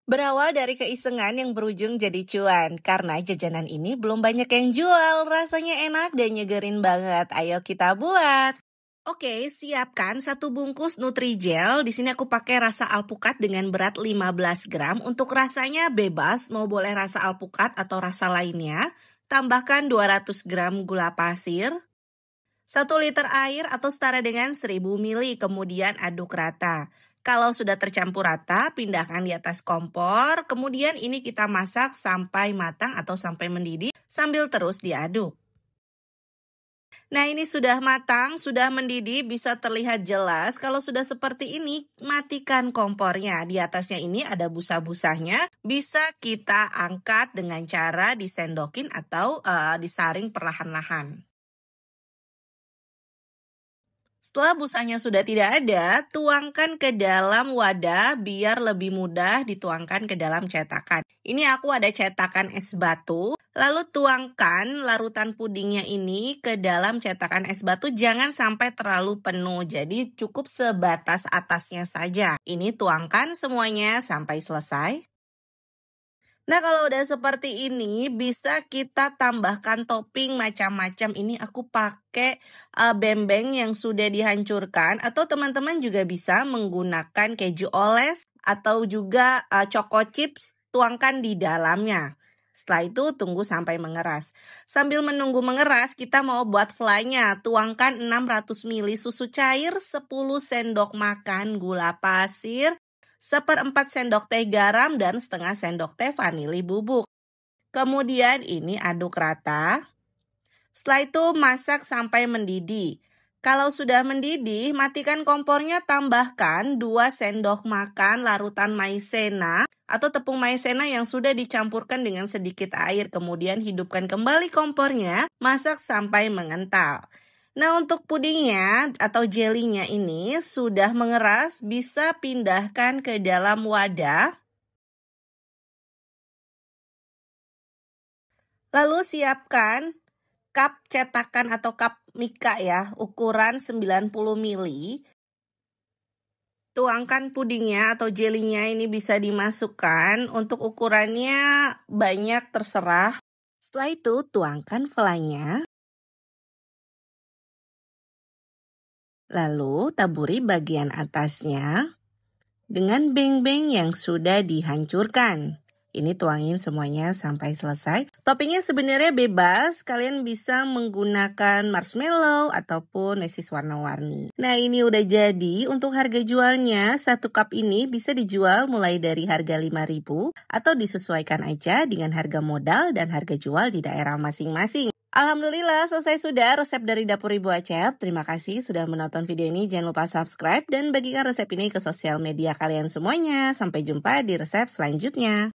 Berawal dari keisengan yang berujung jadi cuan, karena jajanan ini belum banyak yang jual, rasanya enak dan nyegerin banget. Ayo kita buat. Oke, siapkan 1 bungkus Nutrijel. Di sini aku pakai rasa alpukat dengan berat 15 gram. Untuk rasanya bebas, mau boleh rasa alpukat atau rasa lainnya. Tambahkan 200 gram gula pasir, 1 liter air atau setara dengan 1000 ml, kemudian aduk rata. Kalau sudah tercampur rata, pindahkan di atas kompor, kemudian ini kita masak sampai matang atau sampai mendidih sambil terus diaduk. Nah, ini sudah matang, sudah mendidih, bisa terlihat jelas. Kalau sudah seperti ini, matikan kompornya. Di atasnya ini ada busa-busanya, bisa kita angkat dengan cara disendokin atau disaring perlahan-lahan. Setelah busanya sudah tidak ada, tuangkan ke dalam wadah biar lebih mudah dituangkan ke dalam cetakan. Ini aku ada cetakan es batu, lalu tuangkan larutan pudingnya ini ke dalam cetakan es batu, jangan sampai terlalu penuh, jadi cukup sebatas atasnya saja. Ini tuangkan semuanya sampai selesai. Nah, kalau udah seperti ini, bisa kita tambahkan topping macam-macam. Ini aku pakai bembeng yang sudah dihancurkan, atau teman-teman juga bisa menggunakan keju oles atau juga choco chips, tuangkan di dalamnya. Setelah itu tunggu sampai mengeras. Sambil menunggu mengeras, kita mau buat fly-nya. Tuangkan 600 ml susu cair, 10 sendok makan gula pasir, 1/4 sendok teh garam, dan setengah sendok teh vanili bubuk. Kemudian ini aduk rata. Setelah itu masak sampai mendidih. Kalau sudah mendidih, matikan kompornya, tambahkan 2 sendok makan larutan maizena atau tepung maizena yang sudah dicampurkan dengan sedikit air. Kemudian hidupkan kembali kompornya, masak sampai mengental. Nah, untuk pudingnya atau jelinya ini sudah mengeras, bisa pindahkan ke dalam wadah. Lalu siapkan cup cetakan atau cup mika ya, ukuran 90 ml. Tuangkan pudingnya atau jelinya ini bisa dimasukkan, untuk ukurannya banyak terserah. Setelah itu tuangkan fly-nya. Lalu taburi bagian atasnya dengan beng-beng yang sudah dihancurkan. Ini tuangin semuanya sampai selesai. Toppingnya sebenarnya bebas, kalian bisa menggunakan marshmallow ataupun mesis warna-warni. Nah, ini udah jadi. Untuk harga jualnya, 1 cup ini bisa dijual mulai dari harga 5.000 atau disesuaikan aja dengan harga modal dan harga jual di daerah masing-masing. Alhamdulillah, selesai sudah resep dari Dapur Ibu Acep. Terima kasih sudah menonton video ini. Jangan lupa subscribe dan bagikan resep ini ke sosial media kalian semuanya. Sampai jumpa di resep selanjutnya.